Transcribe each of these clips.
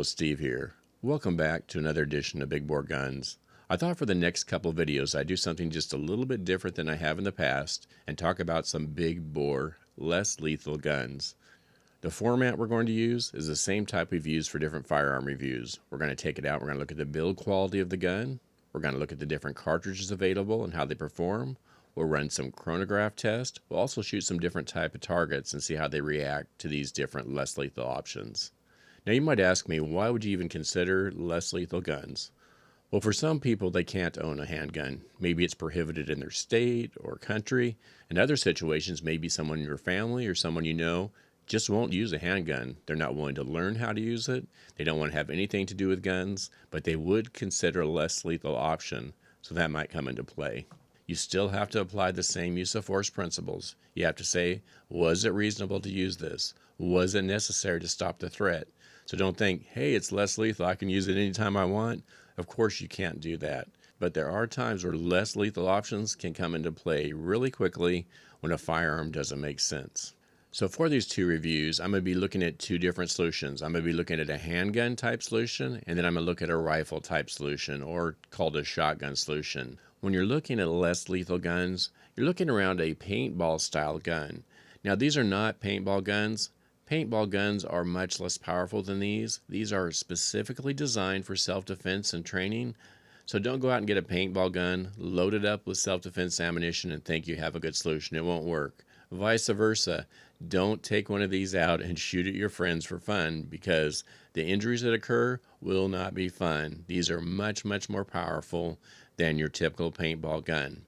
Hello, Steve here. Welcome back to another edition of Big Bore Guns. I thought for the next couple of videos I'd do something just a little bit different than I have in the past and talk about some big bore, less lethal guns. The format we're going to use is the same type we've used for different firearm reviews. We're going to take it out, we're going to look at the build quality of the gun, we're going to look at the different cartridges available and how they perform, we'll run some chronograph tests, we'll also shoot some different type of targets and see how they react to these different less lethal options. Now you might ask me, why would you even consider less lethal guns? Well, for some people, they can't own a handgun. Maybe it's prohibited in their state or country. In other situations, maybe someone in your family or someone you know just won't use a handgun. They're not willing to learn how to use it. They don't want to have anything to do with guns, but they would consider a less lethal option, so that might come into play. You still have to apply the same use of force principles. You have to say, was it reasonable to use this? Was it necessary to stop the threat? So don't think, hey, it's less lethal, I can use it anytime I want. Of course you can't do that. But there are times where less lethal options can come into play really quickly when a firearm doesn't make sense. So for these two reviews, I'm going to be looking at two different solutions. I'm going to be looking at a handgun type solution, and then I'm going to look at a rifle type solution, or called a shotgun solution. When you're looking at less lethal guns, you're looking around a paintball style gun. Now these are not paintball guns. Paintball guns are much less powerful than these. These are specifically designed for self-defense and training. So don't go out and get a paintball gun, load it up with self-defense ammunition and think you have a good solution. It won't work. Vice versa. Don't take one of these out and shoot at your friends for fun, because the injuries that occur will not be fun. These are much, much more powerful than your typical paintball gun.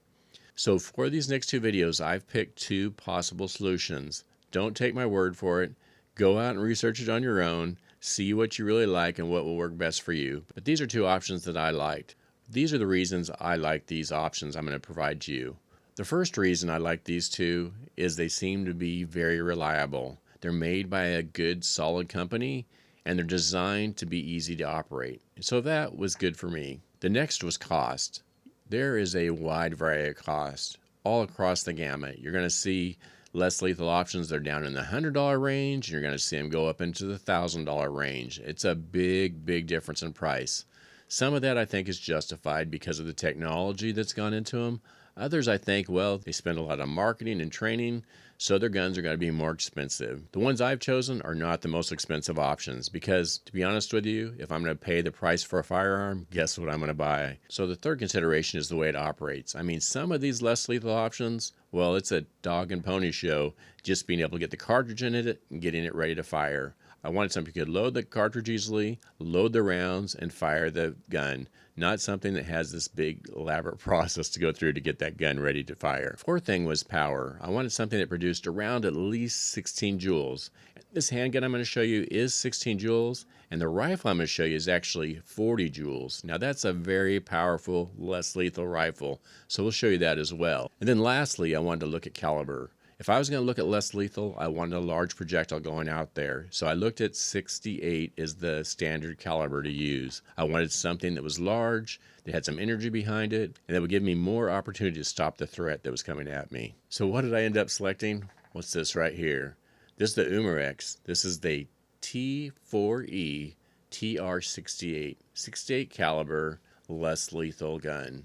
So for these next two videos, I've picked two possible solutions. Don't take my word for it. Go out and research it on your own, see what you really like and what will work best for you. But these are two options that I liked. These are the reasons I like these options I'm going to provide to you. The first reason I like these two is they seem to be very reliable. They're made by a good, solid company, and they're designed to be easy to operate. So that was good for me. The next was cost. There is a wide variety of cost all across the gamut. You're going to see less lethal options, they're down in the $100 range, and you're going to see them go up into the $1,000 range. It's a big, big difference in price. Some of that I think is justified because of the technology that's gone into them. Others I think, well, they spend a lot on marketing and training, so their guns are going to be more expensive. The ones I've chosen are not the most expensive options because, to be honest with you, if I'm going to pay the price for a firearm, guess what I'm going to buy? So the third consideration is the way it operates. I mean, some of these less lethal options, well, it's a dog and pony show, just being able to get the cartridge in it and getting it ready to fire. I wanted something you could load the cartridge easily, load the rounds, and fire the gun. Not something that has this big elaborate process to go through to get that gun ready to fire. Fourth thing was power. I wanted something that produced around at least 16 joules. This handgun I'm going to show you is 16 joules, and the rifle I'm going to show you is actually 40 joules. Now that's a very powerful, less lethal rifle, so we'll show you that as well. And then lastly, I wanted to look at caliber. If I was going to look at less lethal, I wanted a large projectile going out there. So I looked at 68 as the standard caliber to use. I wanted something that was large, that had some energy behind it, and that would give me more opportunity to stop the threat that was coming at me. So what did I end up selecting? What's this right here? This is the Umarex. This is the T4E TR68, 68 caliber, less lethal gun.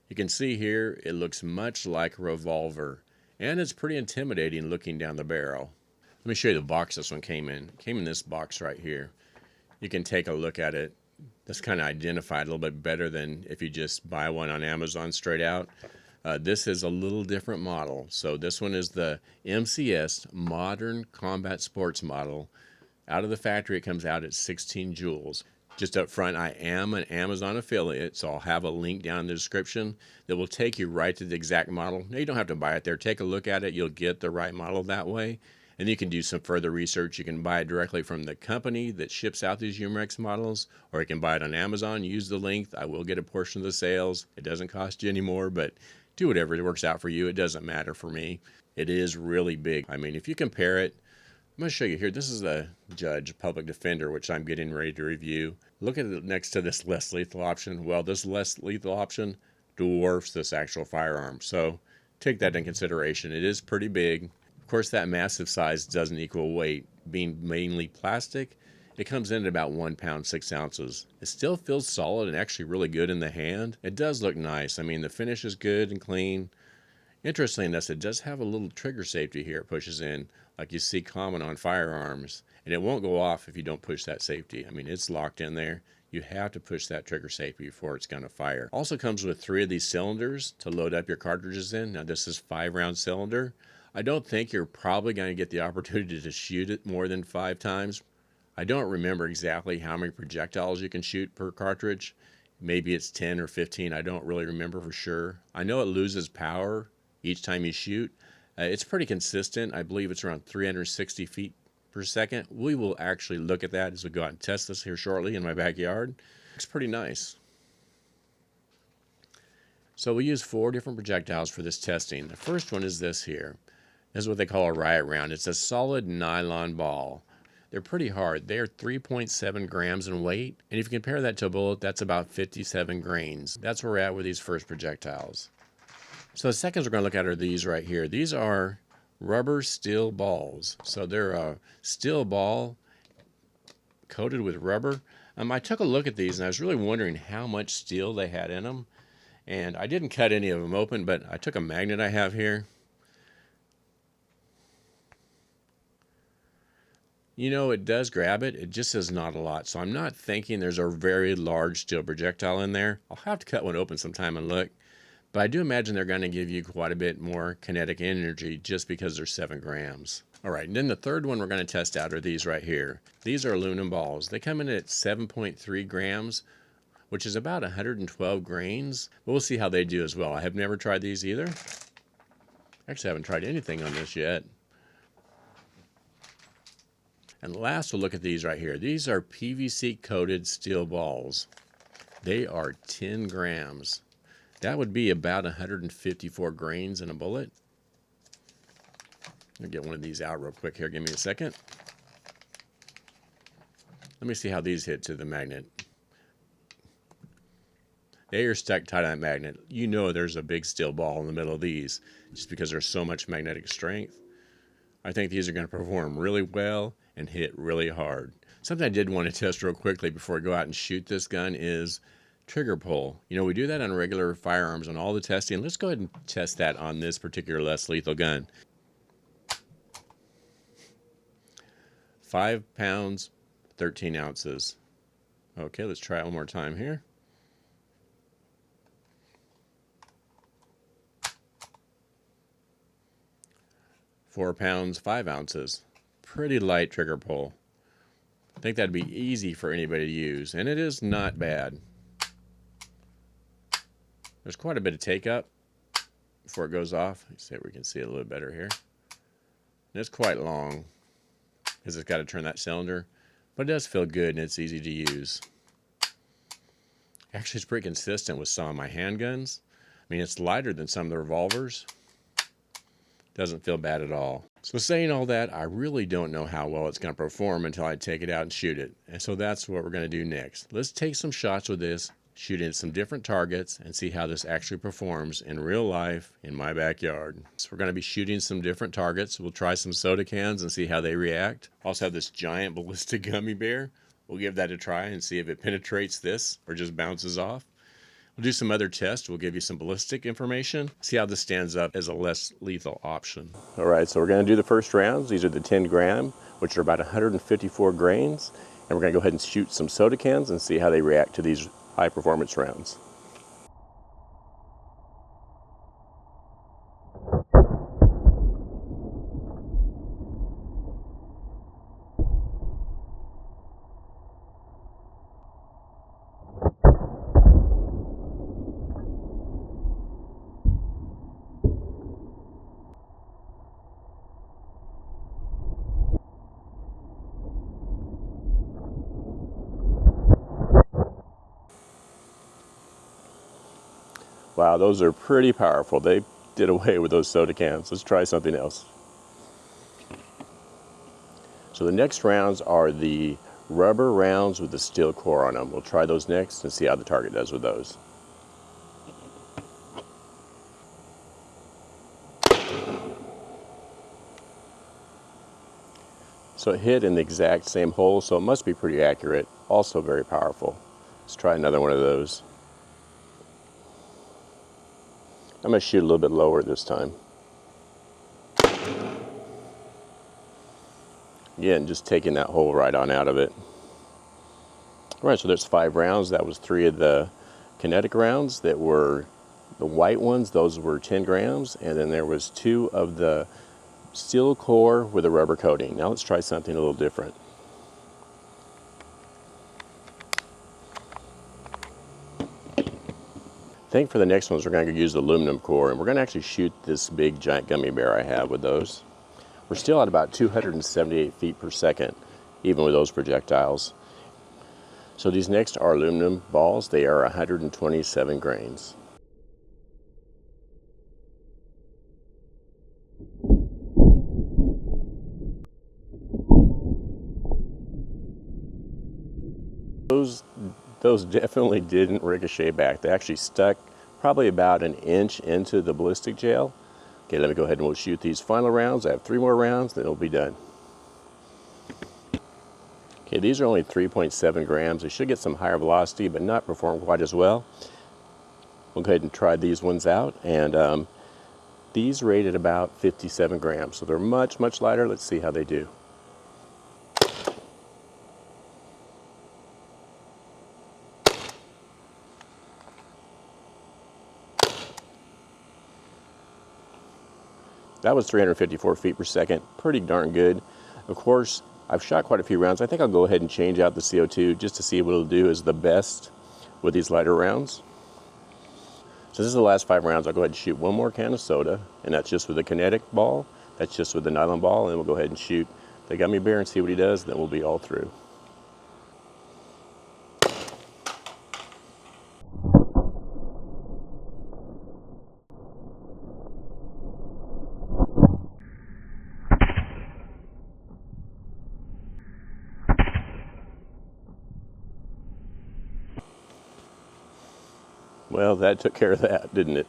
You can see here, it looks much like a revolver. And it's pretty intimidating looking down the barrel. Let me show you the box this one came in. It came in this box right here. You can take a look at it. That's kind of identified a little bit better than if you just buy one on Amazon straight out. This is a little different model. So this one is the MCS Modern Combat Sports model. Out of the factory it comes out at 16 joules. Just up front, I am an Amazon affiliate, so I'll have a link down in the description that will take you right to the exact model. Now, you don't have to buy it there. Take a look at it. You'll get the right model that way. And you can do some further research. You can buy it directly from the company that ships out these Umarex models, or you can buy it on Amazon. Use the link. I will get a portion of the sales. It doesn't cost you any more, but do whatever it works out for you. It doesn't matter for me. It is really big. I mean, if you compare it, I'm going to show you here. This is a judge, public defender, which I'm getting ready to review. Look at it next to this less lethal option. Well, this less lethal option dwarfs this actual firearm. So take that in consideration. It is pretty big. Of course, that massive size doesn't equal weight. Being mainly plastic, It comes in at about 1 pound 6 ounces. It still feels solid and actually really good in the hand. It does look nice. I mean, the finish is good and clean. Interestingly enough, it does have a little trigger safety here. It pushes in like you see common on firearms, and it won't go off if you don't push that safety. I mean, it's locked in there. You have to push that trigger safety before it's going to fire. Also comes with 3 of these cylinders to load up your cartridges in. Now this is 5-round cylinder. I don't think you're probably going to get the opportunity to shoot it more than 5 times. I don't remember exactly how many projectiles you can shoot per cartridge. Maybe it's 10 or 15. I don't really remember for sure. I know it loses power each time you shoot. It's pretty consistent. I believe it's around 360 feet per second. We will actually look at that as we go out and test this here shortly in my backyard. It's pretty nice. So we use 4 different projectiles for this testing. The first one is this here. This is what they call a riot round. It's a solid nylon ball. They're pretty hard. They are 3.7 grams in weight. And if you compare that to a bullet, that's about 57 grains. That's where we're at with these first projectiles. So the seconds we're going to look at are these right here. These are rubber steel balls. So they're a steel ball coated with rubber. I took a look at these and I was really wondering how much steel they had in them. And I didn't cut any of them open, but I took a magnet I have here. You know, it does grab it. It just is not a lot. So I'm not thinking there's a very large steel projectile in there. I'll have to cut one open sometime and look. But I do imagine they're going to give you quite a bit more kinetic energy just because they're 7 grams. All right, and then the third one we're going to test out are these right here. These are aluminum balls. They come in at 7.3 grams, which is about 112 grains. But we'll see how they do as well. I have never tried these either. Actually, I haven't tried anything on this yet. And last, we'll look at these right here. These are PVC-coated steel balls. They are 10 grams. That would be about 154 grains in a bullet. I'll get one of these out real quick here. Give me a second. Let me see how these hit to the magnet. They are stuck tight on that magnet. You know there's a big steel ball in the middle of these just because there's so much magnetic strength. I think these are going to perform really well and hit really hard. Something I did want to test real quickly before I go out and shoot this gun is trigger pull. You know, we do that on regular firearms on all the testing. Let's go ahead and test that on this particular less lethal gun. 5 pounds, 13 ounces. Okay, let's try it one more time here. Four pounds, 5 ounces. Pretty light trigger pull. I think that'd be easy for anybody to use, and it is not bad. There's quite a bit of take up before it goes off. Let's see if we can see it a little better here. And it's quite long because it's got to turn that cylinder, but it does feel good and it's easy to use. Actually, it's pretty consistent with some of my handguns. I mean, it's lighter than some of the revolvers. Doesn't feel bad at all. So saying all that, I really don't know how well it's going to perform until I take it out and shoot it. And so that's what we're going to do next. Let's take some shots with this, shoot at some different targets, and see how this actually performs in real life in my backyard. So we're going to be shooting some different targets. We'll try some soda cans and see how they react. Also have this giant ballistic gummy bear. We'll give that a try and see if it penetrates this or just bounces off. We'll do some other tests. We'll give you some ballistic information. See how this stands up as a less lethal option. All right, so we're going to do the first rounds. These are the 10 gram, which are about 154 grains. And we're going to go ahead and shoot some soda cans and see how they react to these high performance rounds. Wow, those are pretty powerful. They did away with those soda cans. Let's try something else. So the next rounds are the rubber rounds with the steel core on them. We'll try those next and see how the target does with those. So it hit in the exact same hole, so it must be pretty accurate. Also very powerful. Let's try another one of those. I'm going to shoot a little bit lower this time. Again, just taking that hole right on out of it. All right, so there's 5 rounds. That was 3 of the kinetic rounds that were the white ones. Those were 10 grams. And then there was 2 of the steel core with a rubber coating. Now let's try something a little different. I think for the next ones we're going to use the aluminum core, and we're going to actually shoot this big giant gummy bear I have with those. We're still at about 278 feet per second, even with those projectiles. So these next are aluminum balls. They are 127 grains. Those definitely didn't ricochet back. They actually stuck probably about an inch into the ballistic gel. Okay, let me go ahead and we'll shoot these final rounds. I have 3 more rounds, then it'll be done. Okay, these are only 3.7 grams. They should get some higher velocity, but not perform quite as well. We'll go ahead and try these ones out, and these rate at about 57 grams. So they're much, much lighter. Let's see how they do. That was 354 feet per second, pretty darn good. Of course, I've shot quite a few rounds. I think I'll go ahead and change out the CO2 just to see what it'll do as the best with these lighter rounds. So this is the last 5 rounds. I'll go ahead and shoot 1 more can of soda, and that's just with the kinetic ball. That's just with the nylon ball, and then we'll go ahead and shoot the gummy bear and see what he does, then we'll be all through. Well, that took care of that, didn't it?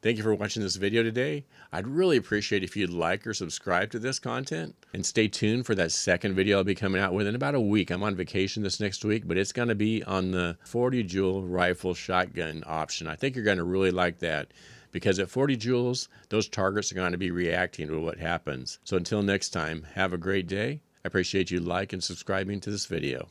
Thank you for watching this video today. I'd really appreciate if you'd like or subscribe to this content, and stay tuned for that second video I'll be coming out with in about a week. I'm on vacation this next week, but it's going to be on the 40 Joule rifle shotgun option. I think you're going to really like that, because at 40 joules, those targets are going to be reacting to what happens. So until next time, have a great day. I appreciate you liking and subscribing to this video.